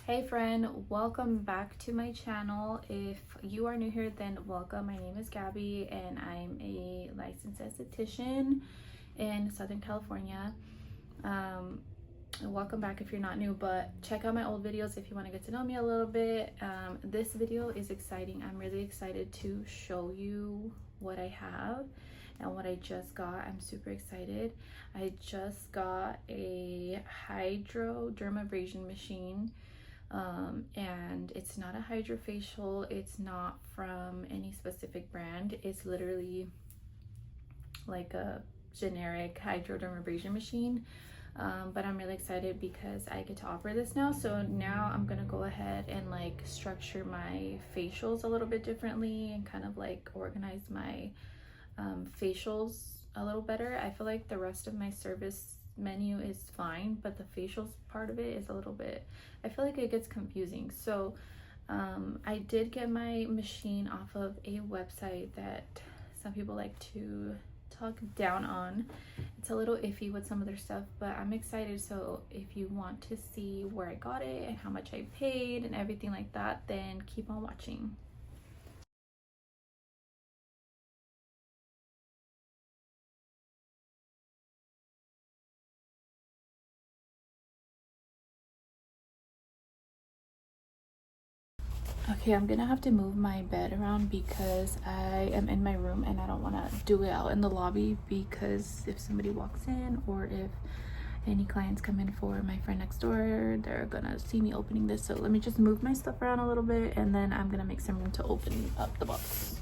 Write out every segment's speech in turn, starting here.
Hey friend, welcome back to my channel. If you are new here, then welcome. My name is Gabby and I'm a licensed esthetician in Southern California. Welcome back if you're not new, but check out my old videos if you want to get to know me a little bit. This video is exciting. I'm really excited to show you what I have and what I just got. I'm super excited. I just got a hydrodermabrasion machine. And it's not a hydrofacial. It's not from any specific brand. It's literally like a generic hydrodermabrasion machine. But I'm really excited because I get to offer this now. So now I'm gonna go ahead and like structure my facials a little bit differently and kind of like organize my facials a little better. I feel like the rest of my service menu is fine, but the facials part of it is a little bit, I feel like it gets confusing. So I did get my machine off of a website that some people like to talk down on. It's a little iffy with some of their stuff, but I'm excited. So if you want to see where I got it and how much I paid and everything like that, then keep on watching. Okay, I'm gonna have to move my bed around because I am in my room and I don't want to do it out in the lobby, because if somebody walks in or if any clients come in for my friend next door, they're gonna see me opening this. So let me just move my stuff around a little bit and then I'm gonna make some room to open up the box.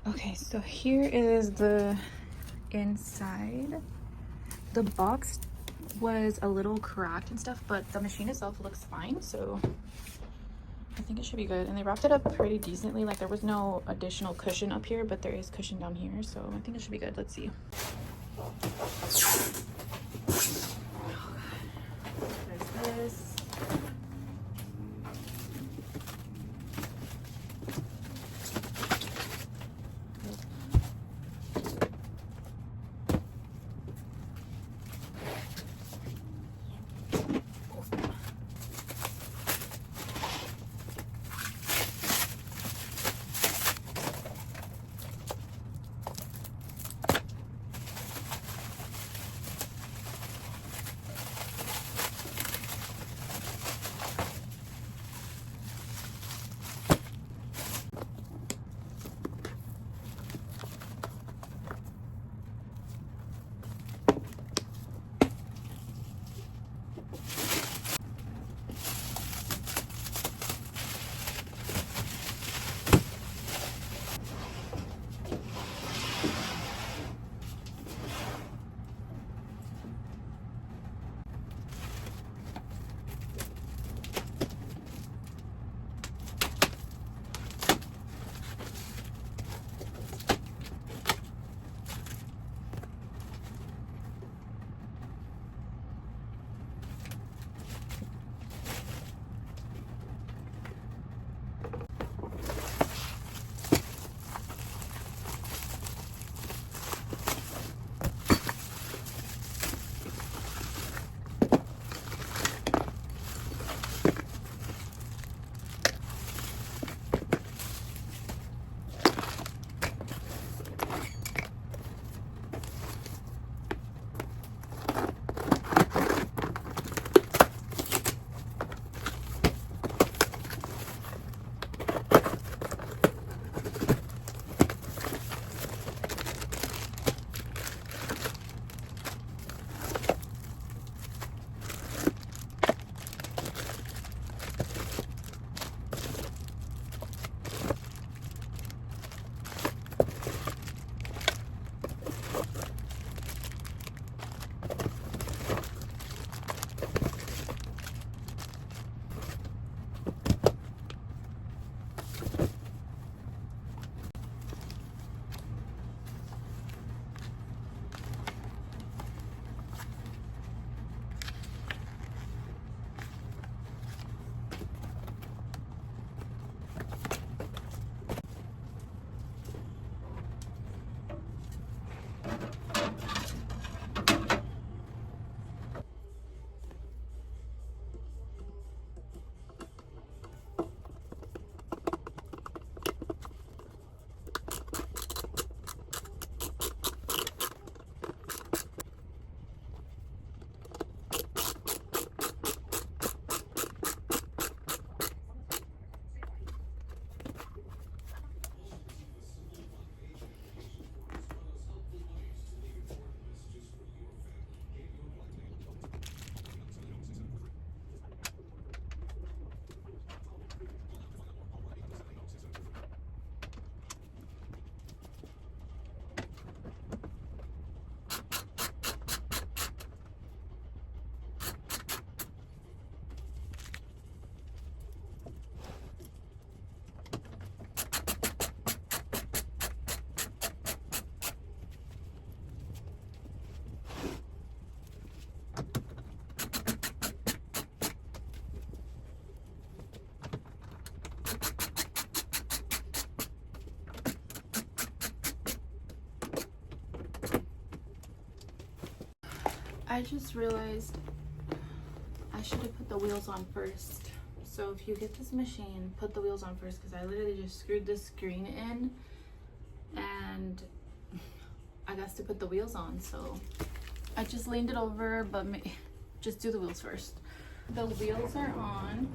Okay, so here is the inside. The box was a little cracked and stuff, but the machine itself looks fine, so I think it should be good. And they wrapped it up pretty decently. Like there was no additional cushion up here, but there is cushion down here, so I think it should be good. Let's see. There's this. I just realized I should have put the wheels on first. So if you get this machine, put the wheels on first, because I literally just screwed this screen in and I got to put the wheels on. So I just leaned it over, but just do the wheels first. The wheels are on.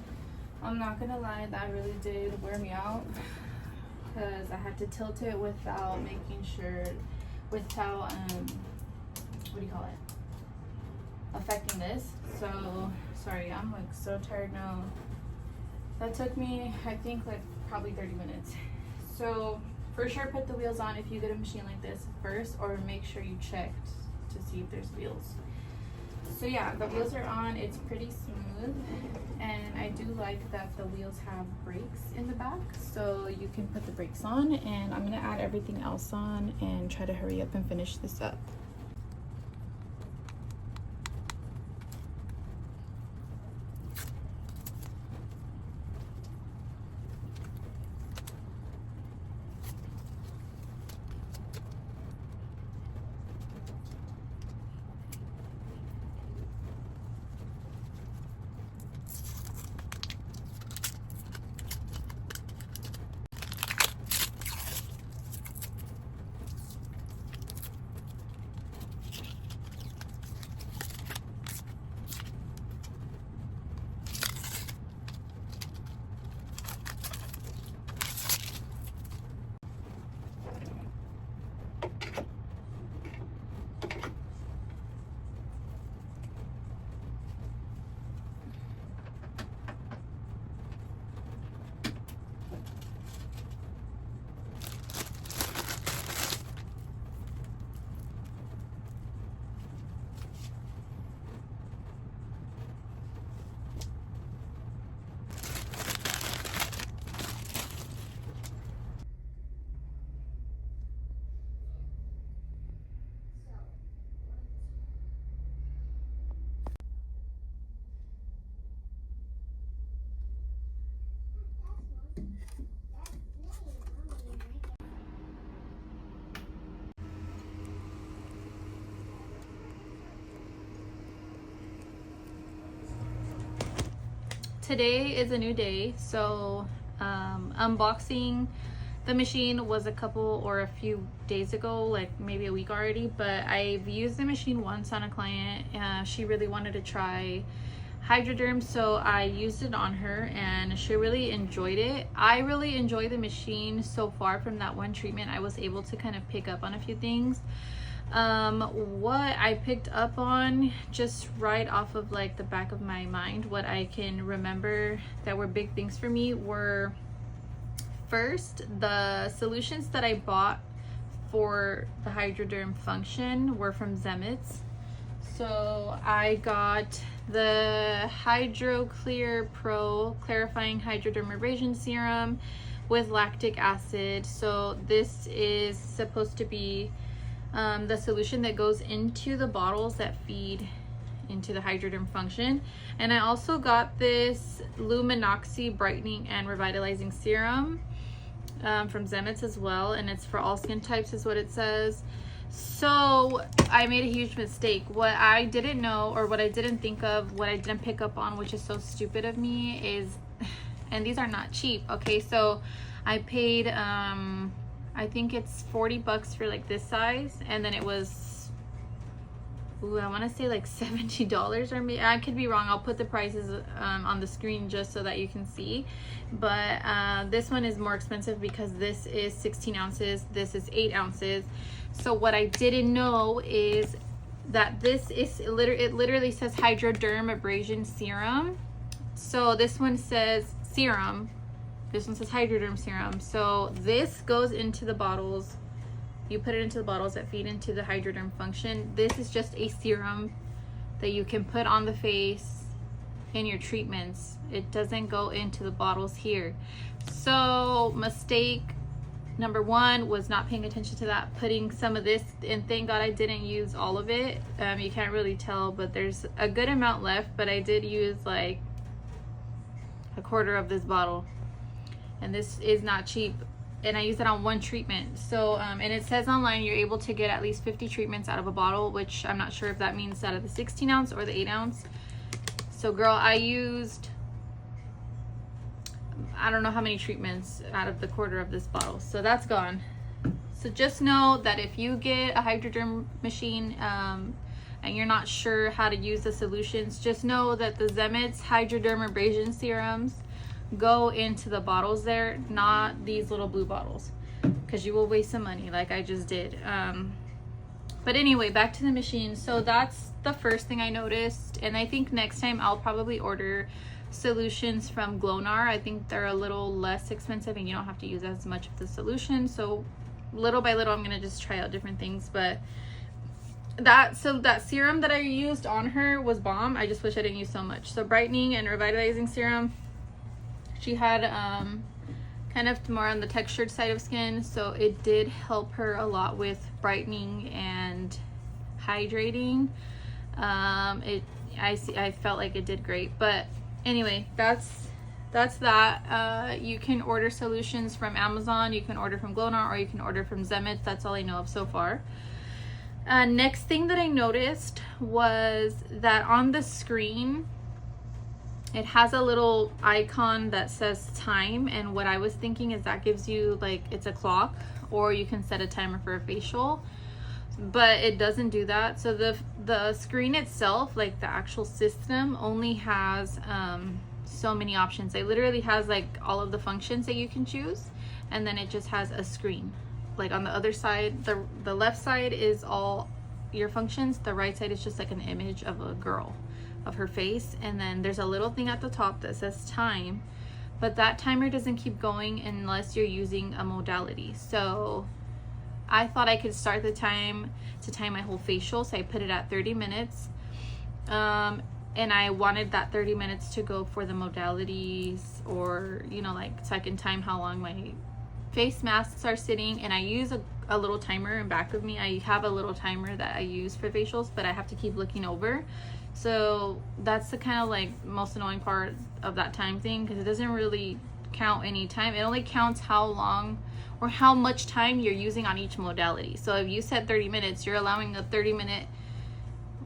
I'm not gonna lie, that really did wear me out, because I had to tilt it without making sure, without what do you call it, affecting this. So sorry, I'm like so tired now. That took me, I think, like probably 30 minutes. So for sure put the wheels on if you get a machine like this first, or make sure you checked to see if there's wheels. So yeah, the wheels are on. It's pretty smooth, and I do like that the wheels have brakes in the back, so you can put the brakes on. And I'm gonna add everything else on and try to hurry up and finish this up. Today is a new day, so unboxing the machine was a couple or a few days ago, like maybe a week already, but I've used the machine once on a client. She really wanted to try Hydroderm, so I used it on her and she really enjoyed it. I really enjoy the machine so far. From that one treatment, I was able to kind of pick up on a few things. What I picked up on, just right off of like the back of my mind, what I can remember that were big things for me were, first, the solutions that I bought for the Hydroderm function were from Zemitz. So I got the Hydro Clear Pro Clarifying Hydrodermabrasion Serum with lactic acid. So this is supposed to be the solution that goes into the bottles that feed into the Hydroderm function. And I also got this Luminoxy Brightening and Revitalizing Serum from Zemitz as well, and it's for all skin types is what it says. So I made a huge mistake. What I didn't know, or what I didn't think of, what I didn't pick up on, which is so stupid of me, is, and these are not cheap, okay? So I paid I think it's 40 bucks for like this size, and then it was, ooh, I want to say like $70, or maybe I could be wrong. I'll put the prices on the screen just so that you can see. But this one is more expensive because this is 16 ounces, this is 8 ounces. So what I didn't know is that this is it literally says Hydrodermabrasion Serum. So this one says serum, this one says Hydroderm Serum. So this goes into the bottles. You put it into the bottles that feed into the Hydroderm function. This is just a serum that you can put on the face in your treatments. It doesn't go into the bottles here. So mistake number one was not paying attention to that, putting some of this, and thank God I didn't use all of it. You can't really tell, but there's a good amount left, but I did use like a quarter of this bottle. And this is not cheap. and I use it on one treatment. So and it says online you're able to get at least 50 treatments out of a bottle, which I'm not sure if that means out of the 16 ounce or the 8 ounce. So girl, I used, I don't know how many treatments out of the quarter of this bottle. So that's gone. So just know that if you get a Hydroderm machine and you're not sure how to use the solutions, just know that the Zemitz Hydroderm Abrasion Serums go into the bottles there, not these little blue bottles, because you will waste some money like I just did. But anyway, back to the machine. So that's the first thing I noticed, and I think next time I'll probably order solutions from Glonar. I think they're a little less expensive and you don't have to use as much of the solution. So little by little I'm gonna just try out different things. But that serum that I used on her was bomb. I just wish I didn't use so much. So brightening and revitalizing serum, she had kind of more on the textured side of skin, so it did help her a lot with brightening and hydrating. I felt like it did great. But anyway, that's that. You can order solutions from Amazon, you can order from Glonar, or you can order from Zemitz. That's all I know of so far. Next thing that I noticed was that on the screen it has a little icon that says time, and what I was thinking is that gives you, like, it's a clock, or you can set a timer for a facial, but it doesn't do that. So the screen itself, like the actual system, only has so many options. It literally has like all of the functions that you can choose, and then it just has a screen. Like on the other side, the left side is all your functions, the right side is just like an image of a girl, of her face, and then there's a little thing at the top that says time, but that timer doesn't keep going unless you're using a modality. So I thought I could start the time to time my whole facial, so I put it at 30 minutes, and I wanted that 30 minutes to go for the modalities, or you know, like, so I can time how long my face masks are sitting. And I use a little timer in back of me. I have a little timer that I use for facials, but I have to keep looking over. So that's the kind of like most annoying part of that time thing, because it doesn't really count any time. It only counts how long or how much time you're using on each modality. So if you said 30 minutes, you're allowing a 30-minute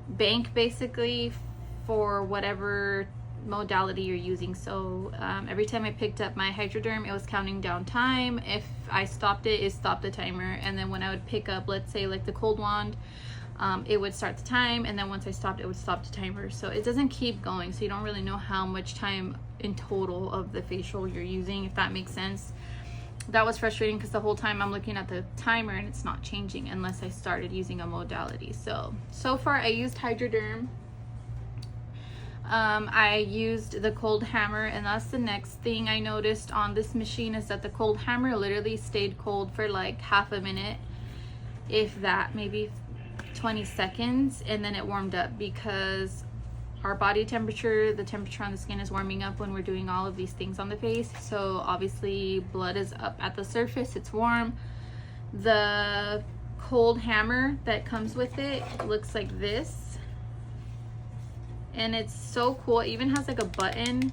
bank basically for whatever modality you're using. So every time I picked up my Hydroderm, it was counting down time. If I stopped it, it stopped the timer. And then when I would pick up, let's say like the cold wand, it would start the time, and then once I stopped, it would stop the timer. So it doesn't keep going, so you don't really know how much time in total of the facial you're using, if that makes sense. That was frustrating because the whole time I'm looking at the timer and it's not changing unless I started using a modality. So far I used Hydroderm. I used the cold hammer, and that's the next thing I noticed on this machine, is that the cold hammer literally stayed cold for like half a minute, if that, maybe 20 seconds, and then it warmed up, because our body temperature, the temperature on the skin, is warming up when we're doing all of these things on the face. So obviously blood is up at the surface, it's warm. The cold hammer that comes with it looks like this, and it's so cool. It even has like a button.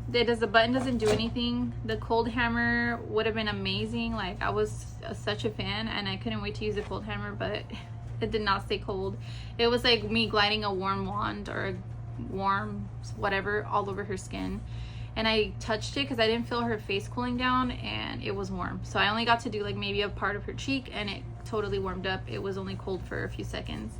The button doesn't do anything. The cold hammer would have been amazing. Like, I was such a fan, and I couldn't wait to use the cold hammer, but it did not stay cold. It was like me gliding a warm wand or a warm whatever all over her skin, and I touched it because I didn't feel her face cooling down, and it was warm. So I only got to do like maybe a part of her cheek, and it totally warmed up. It was only cold for a few seconds.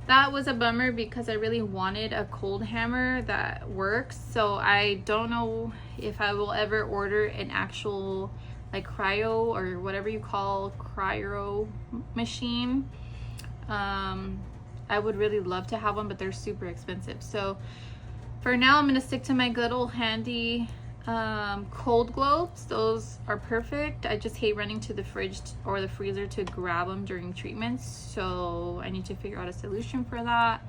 That was a bummer because I really wanted a cold hammer that works. So I don't know if I will ever order an actual like cryo, or whatever you call cryo machine. I would really love to have one, but they're super expensive. So for now, I'm gonna stick to my good old handy cold globes. Those are perfect. I just hate running to the fridge or the freezer to grab them during treatments, so I need to figure out a solution for that.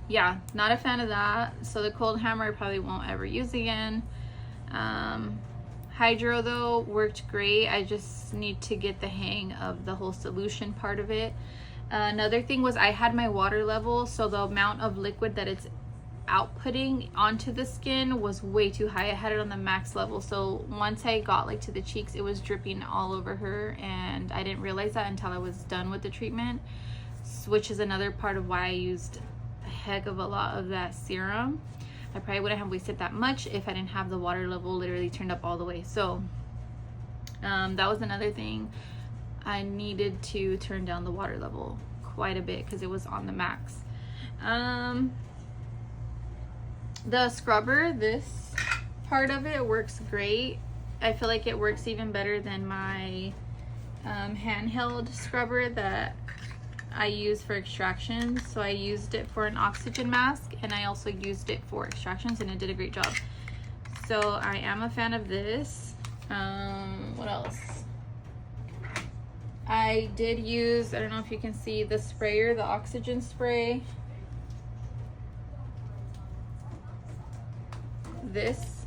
Yeah, not a fan of that. So the cold hammer I probably won't ever use again. Hydro though worked great. I just need to get the hang of the whole solution part of it. Another thing was I had my water level, so the amount of liquid that it's outputting onto the skin was way too high. I had it on the max level, so once I got like to the cheeks, it was dripping all over her, and I didn't realize that until I was done with the treatment, which is another part of why I used a heck of a lot of that serum. I probably wouldn't have wasted that much if I didn't have the water level literally turned up all the way. So that was another thing. I needed to turn down the water level quite a bit because it was on the max. The scrubber, this part of it works great. I feel like it works even better than my handheld scrubber that I use for extractions. So I used it for an oxygen mask, and I also used it for extractions, and it did a great job. So I am a fan of this. What else? I did use, I don't know if you can see the sprayer, the oxygen spray. This.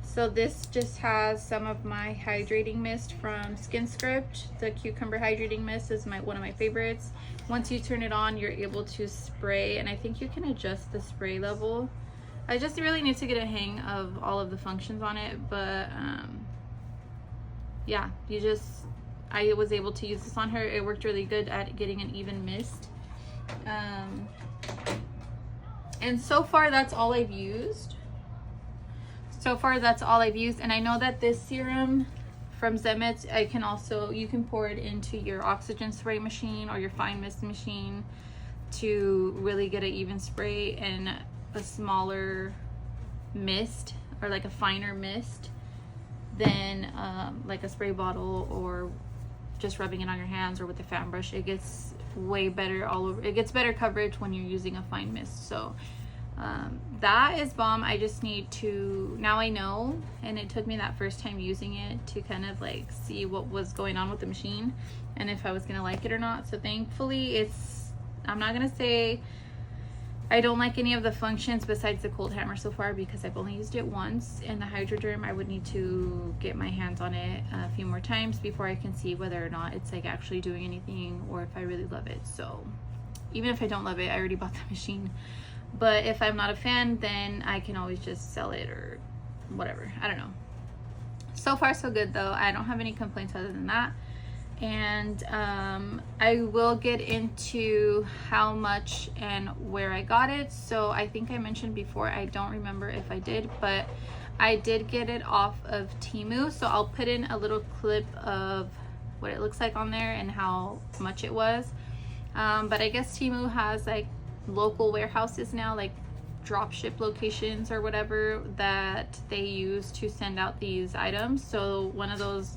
So this just has some of my hydrating mist from Skin Script. The cucumber hydrating mist is one of my favorites. Once you turn it on, you're able to spray, and I think you can adjust the spray level. I just really need to get a hang of all of the functions on it, but yeah, I was able to use this on her. It worked really good at getting an even mist. And so far that's all I've used. And I know that this serum from Zemet, you can pour it into your oxygen spray machine or your fine mist machine to really get an even spray and a smaller mist, or like a finer mist than like a spray bottle or just rubbing it on your hands or with a fan brush. It gets way better all over. It gets better coverage when you're using a fine mist. So that is bomb. I just need to, now I know, and it took me that first time using it to kind of like see what was going on with the machine and if I was gonna like it or not. So thankfully I'm not gonna say I don't like any of the functions besides the cold hammer so far, because I've only used it once, and the Hydroderm, I would need to get my hands on it a few more times before I can see whether or not it's like actually doing anything or if I really love it. So even if I don't love it, I already bought the machine. But if I'm not a fan, then I can always just sell it or whatever. I don't know. So far so good though. I don't have any complaints other than that. And I will get into how much and where I got it. So I think I mentioned before, I don't remember if I did, but I did get it off of Temu. So I'll put in a little clip of what it looks like on there and how much it was. But I guess Temu has like local warehouses now, like drop ship locations or whatever, that they use to send out these items. So one of those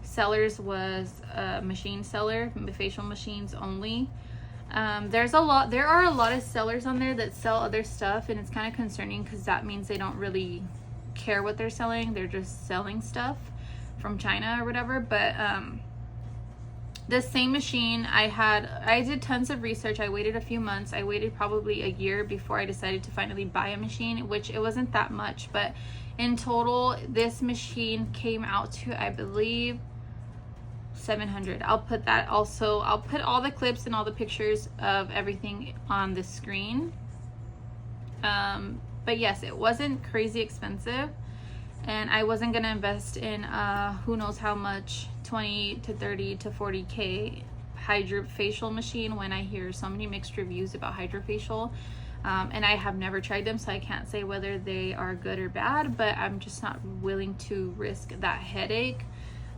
sellers was a machine seller, facial machines only. There are a lot of sellers on there that sell other stuff, and it's kind of concerning because that means they don't really care what they're selling. They're just selling stuff from China or whatever. But the same machine, I did tons of research. I waited a few months. I waited probably a year before I decided to finally buy a machine, which it wasn't that much, but in total this machine came out to, I believe, $700. I'll put that also, I'll put all the clips and all the pictures of everything on the screen. But yes, it wasn't crazy expensive, and I wasn't gonna invest in who knows how much 20 to 30 to 40K Hydrofacial machine when I hear so many mixed reviews about Hydrofacial. And I have never tried them, so I can't say whether they are good or bad, but I'm just not willing to risk that headache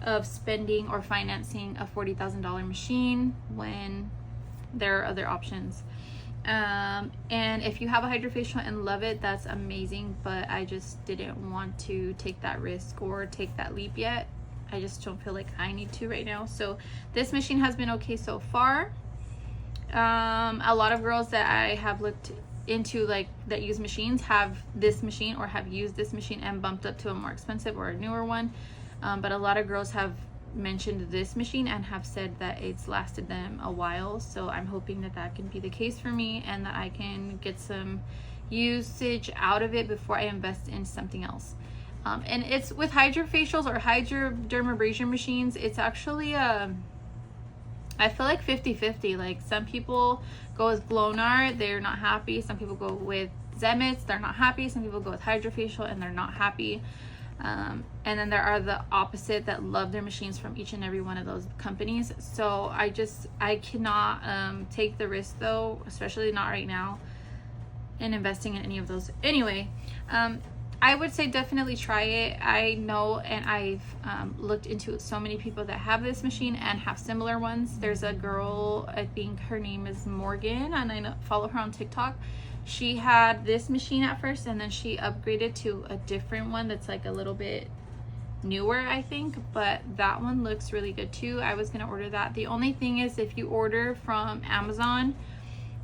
of spending or financing a $40,000 machine when there are other options. And if you have a Hydrofacial and love it, that's amazing, but I just didn't want to take that risk or take that leap yet. I just don't feel like I need to right now. So this machine has been okay so far. A lot of girls that I have looked into, like that use machines, have this machine or have used this machine and bumped up to a more expensive or a newer one. But a lot of girls have mentioned this machine and have said that it's lasted them a while. So I'm hoping that that can be the case for me and that I can get some usage out of it before I invest in something else. And it's with Hydrofacials or hydrodermabrasion machines, it's actually I feel like 50-50. Like some people go with Glonar, they're not happy. Some people go with Zemits, they're not happy. Some people go with Hydrofacial and they're not happy. And then there are the opposite that love their machines from each and every one of those companies. So I cannot take the risk though, especially not right now, in investing in any of those. Anyway, I would say definitely try it. I know, and I've looked into so many people that have this machine and have similar ones. There's a girl, I think her name is Morgan, and I follow her on TikTok. She had this machine at first, and then she upgraded to a different one that's like a little bit newer, I think, but that one looks really good too. I was gonna order that. The only thing is, if you order from Amazon,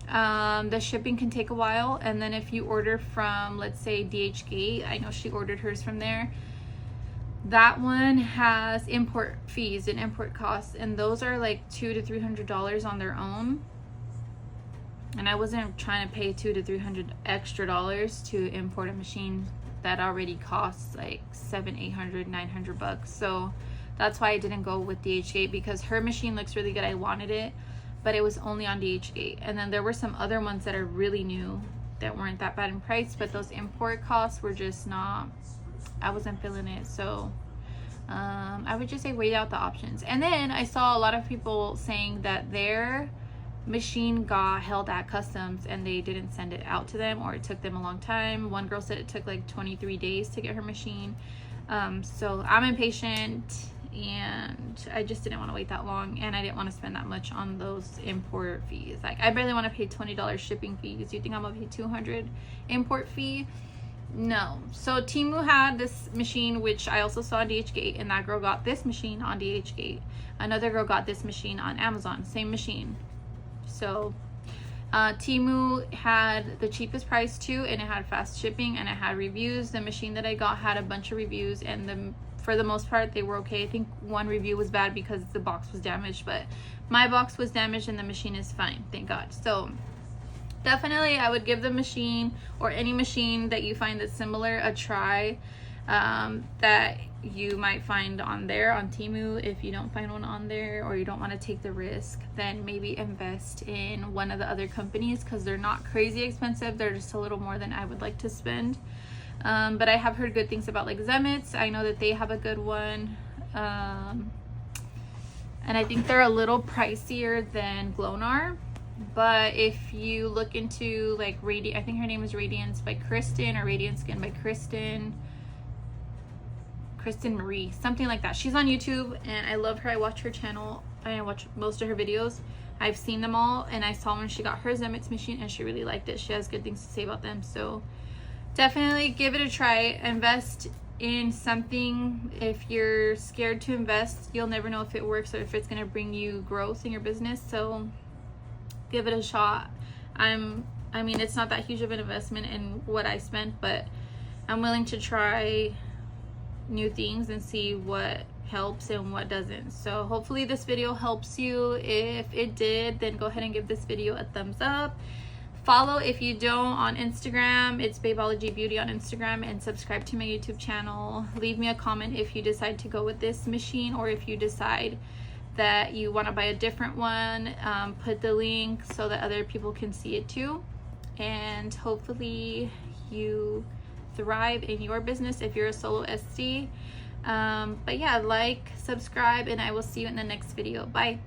the shipping can take a while, and then if you order from, let's say, DHgate, I know she ordered hers from there, that one has import fees and import costs, and those are like $200 to $300 on their own. And I wasn't trying to pay $200 to $300 extra to import a machine that already costs like $700, $800, $900. So that's why I didn't go with DHgate, because her machine looks really good. I wanted it, but it was only on DHgate. And then there were some other ones that are really new that weren't that bad in price, but those import costs were just not, I wasn't feeling it. So I would just say weigh out the options. And then I saw a lot of people saying that their machine got held at customs and they didn't send it out to them, or it took them a long time. One girl said it took like 23 days to get her machine. So I'm impatient, and I just didn't want to wait that long, and I didn't want to spend that much on those import fees. Like, I barely want to pay $20 shipping fees. You think I'm gonna pay $200 import fee? No. So Temu had this machine, which I also saw on DHgate, and that girl got this machine on DHgate. Another girl got this machine on Amazon, same machine. So Temu had the cheapest price too, and it had fast shipping, and it had reviews. The machine that I got had a bunch of reviews, and for the most part they were okay. I think one review was bad because the box was damaged, but my box was damaged and the machine is fine, thank God. So definitely I would give the machine, or any machine that you find that's similar, a try. That you might find on there on Temu. If you don't find one on there, or you don't want to take the risk, then maybe invest in one of the other companies, because they're not crazy expensive. They're just a little more than I would like to spend. But I have heard good things about like Zemits. I know that they have a good one, and I think they're a little pricier than Glonar. But if you look into like I think her name is Radiance by Kristen, or Radiant Skin by Kristen Marie, something like that. She's on YouTube and I love her. I watch her channel. I watch most of her videos. I've seen them all, and I saw when she got her Zemits machine and she really liked it. She has good things to say about them. So definitely give it a try. Invest in something. If you're scared to invest, you'll never know if it works or if it's going to bring you growth in your business. So give it a shot. I mean, it's not that huge of an investment in what I spent, but I'm willing to try new things and see what helps and what doesn't. So hopefully this video helps you. If it did, then go ahead and give this video a thumbs up. Follow, if you don't, on Instagram. It's Babeology Beauty on Instagram, and subscribe to my YouTube channel. Leave me a comment if you decide to go with this machine, or if you decide that you want to buy a different one. Put the link so that other people can see it too, and hopefully you thrive in your business if you're a solo SC. But yeah, like, subscribe, and I will see you in the next video. Bye.